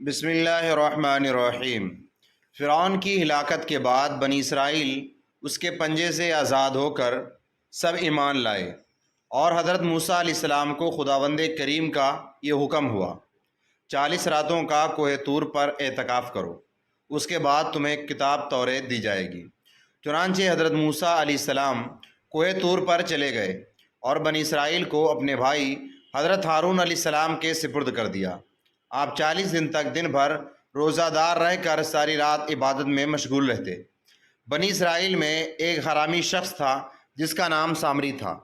بسم اللہ الرحمن الرحیم۔ فرعون کی ہلاکت کے بعد بنی اسرائیل اس کے پنجے سے آزاد ہو کر سب ایمان لائے، اور حضرت موسیٰ علیہ السلام کو خداوند کریم کا یہ حکم ہوا، 40 راتوں کا کوہ طور پر اعتکاف کرو، اس کے بعد تمہیں کتاب توریت دی جائے گی۔ چنانچہ حضرت موسیٰ علیہ السلام کوہ طور پر چلے گئے اور بنی اسرائیل کو اپنے بھائی حضرت ہارون علیہ السلام کے سپرد کر دیا۔ آپ 40 دن تک دن بھر روزہ دار رہ کر ساری رات عبادت میں مشغول رہتے۔ بنی اسرائیل میں ایک حرامی شخص تھا جس کا نام سامری تھا،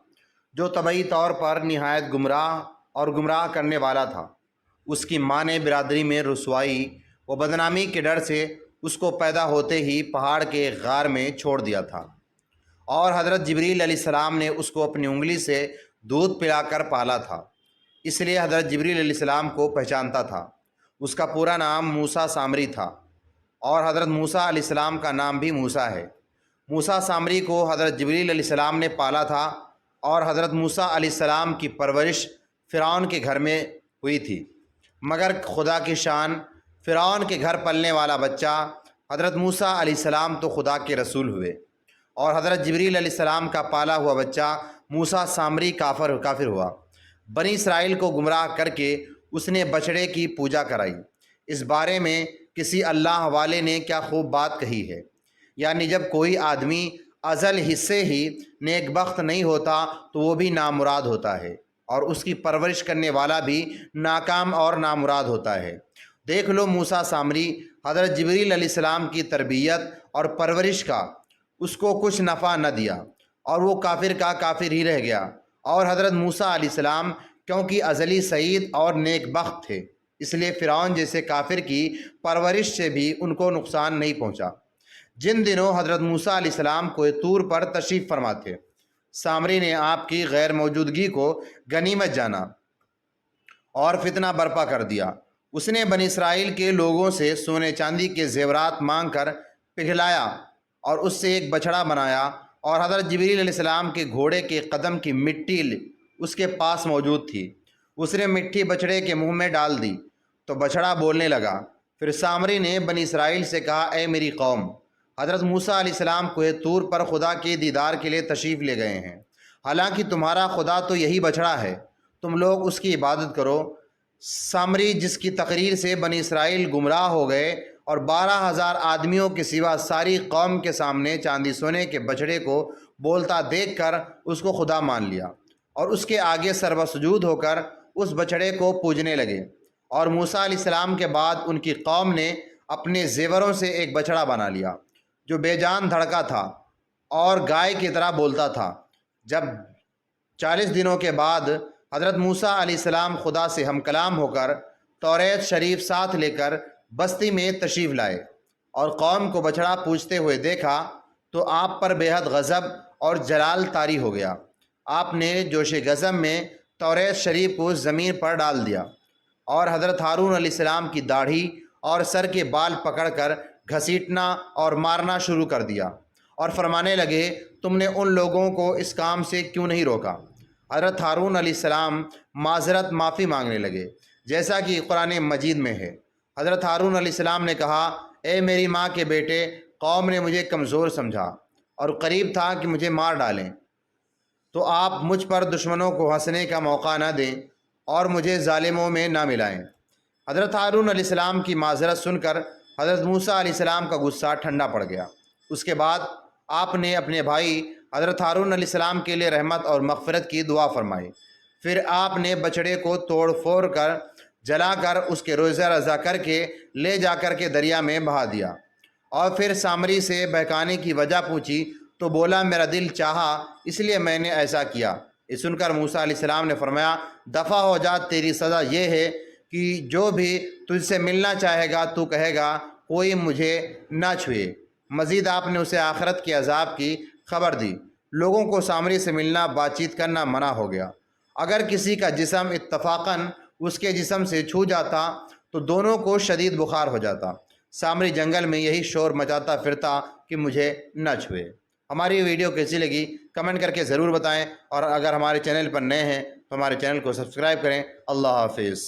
جو طبعی طور پر نہایت گمراہ کرنے والا تھا۔ اس کی ماں نے برادری میں رسوائی و بدنامی کے ڈر سے اس کو پیدا ہوتے ہی پہاڑ کے ایک غار میں چھوڑ دیا تھا، اور حضرت جبریل علیہ السلام نے اس کو اپنی انگلی سے دودھ پلا کر پالا تھا، اس لیے حضرت جبریل علیہ السلام کو پہچانتا تھا۔ اس کا پورا نام موسیٰ سامری تھا، اور حضرت موسیٰ علیہ السلام کا نام بھی موسیٰ ہے۔ موسیٰ سامری کو حضرت جبریل علیہ السلام نے پالا تھا، اور حضرت موسیٰ علیہ السلام کی پرورش فرعون کے گھر میں ہوئی تھی، مگر خدا کی شان، فرعون کے گھر پلنے والا بچہ حضرت موسیٰ علیہ السلام تو خدا کے رسول ہوئے، اور حضرت جبریل علیہ السلام کا پالا ہوا بچہ موسیٰ سامری کافر ہوا۔ بنی اسرائیل کو گمراہ کر کے اس نے بچڑے کی پوجا کرائی۔ اس بارے میں کسی اللہ والے نے کیا خوب بات کہی ہے، یعنی جب کوئی آدمی ازل حصے ہی نیک بخت نہیں ہوتا تو وہ بھی نامراد ہوتا ہے، اور اس کی پرورش کرنے والا بھی ناکام اور نامراد ہوتا ہے۔ دیکھ لو، موسیٰ سامری حضرت جبریل علیہ السلام کی تربیت اور پرورش کا اس کو کچھ نفع نہ دیا، اور وہ کافر کا کافر ہی رہ گیا۔ اور حضرت موسیٰ علیہ السلام کیونکہ ازلی سعید اور نیک بخت تھے، اس لیے فرعون جیسے کافر کی پرورش سے بھی ان کو نقصان نہیں پہنچا۔ جن دنوں حضرت موسیٰ علیہ السلام کوہ طور پر تشریف فرما تھے، سامری نے آپ کی غیر موجودگی کو غنیمت جانا اور فتنہ برپا کر دیا۔ اس نے بنی اسرائیل کے لوگوں سے سونے چاندی کے زیورات مانگ کر پگھلایا، اور اس سے ایک بچھڑا بنایا، اور حضرت جبریل علیہ السلام کے گھوڑے کے قدم کی مٹی اس کے پاس موجود تھی۔ اس نے مٹی بچڑے کے منہ میں ڈال دی تو بچڑا بولنے لگا۔ پھر سامری نے بنی اسرائیل سے کہا، اے میری قوم، حضرت موسیٰ علیہ السلام کوہ طور پر خدا کے دیدار کے لیے تشریف لے گئے ہیں، حالانکہ تمہارا خدا تو یہی بچڑا ہے، تم لوگ اس کی عبادت کرو۔ سامری، جس کی تقریر سے بنی اسرائیل گمراہ ہو گئے اور 12,000 آدمیوں کے سوا ساری قوم کے سامنے چاندی سونے کے بچڑے کو بولتا دیکھ کر اس کو خدا مان لیا، اور اس کے آگے سرو سجود ہو کر اس بچڑے کو پوجنے لگے۔ اور موسیٰ علیہ السلام کے بعد ان کی قوم نے اپنے زیوروں سے ایک بچڑا بنا لیا جو بے جان دھڑکا تھا اور گائے کی طرح بولتا تھا۔ جب 40 دنوں کے بعد حضرت موسیٰ علیہ السلام خدا سے ہم کلام ہو کر توریت شریف ساتھ لے کر بستی میں تشریف لائے اور قوم کو بچڑا پوجتے ہوئے دیکھا تو آپ پر بے حد غضب اور جلال طاری ہو گیا۔ آپ نے جوش غضب میں توریت شریف کو زمین پر ڈال دیا، اور حضرت ہارون علیہ السلام کی داڑھی اور سر کے بال پکڑ کر گھسیٹنا اور مارنا شروع کر دیا، اور فرمانے لگے، تم نے ان لوگوں کو اس کام سے کیوں نہیں روکا؟ حضرت ہارون علیہ السلام معافی مانگنے لگے، جیسا کہ قرآن مجید میں ہے۔ حضرت ہارون علیہ السلام نے کہا، اے میری ماں کے بیٹے، قوم نے مجھے کمزور سمجھا اور قریب تھا کہ مجھے مار ڈالیں، تو آپ مجھ پر دشمنوں کو ہنسنے کا موقع نہ دیں اور مجھے ظالموں میں نہ ملائیں۔ حضرت ہارون علیہ السلام کی معذرت سن کر حضرت موسیٰ علیہ السلام کا غصہ ٹھنڈا پڑ گیا۔ اس کے بعد آپ نے اپنے بھائی حضرت ہارون علیہ السلام کے لیے رحمت اور مغفرت کی دعا فرمائی۔ پھر آپ نے بچڑے کو توڑ پھوڑ کر جلا کر اس کے روزہ رضا کر کے لے جا کر کے دریا میں بہا دیا، اور پھر سامری سے بہکانے کی وجہ پوچھی تو بولا، میرا دل چاہا اس لیے میں نے ایسا کیا۔ یہ سن کر موسیٰ علیہ السلام نے فرمایا، دفع ہو جا، تیری سزا یہ ہے کہ جو بھی تجھ سے ملنا چاہے گا تو کہے گا کوئی مجھے نہ چھوئے۔ مزید آپ نے اسے آخرت کے عذاب کی خبر دی۔ لوگوں کو سامری سے ملنا، بات چیت کرنا منع ہو گیا۔ اگر کسی کا جسم اتفاقاً اس کے جسم سے چھو جاتا تو دونوں کو شدید بخار ہو جاتا۔ سامری جنگل میں یہی شور مچاتا پھرتا کہ مجھے نہ چھوئے۔ ہماری ویڈیو کیسی لگی کمنٹ کر کے ضرور بتائیں، اور اگر ہمارے چینل پر نئے ہیں تو ہمارے چینل کو سبسکرائب کریں۔ اللہ حافظ۔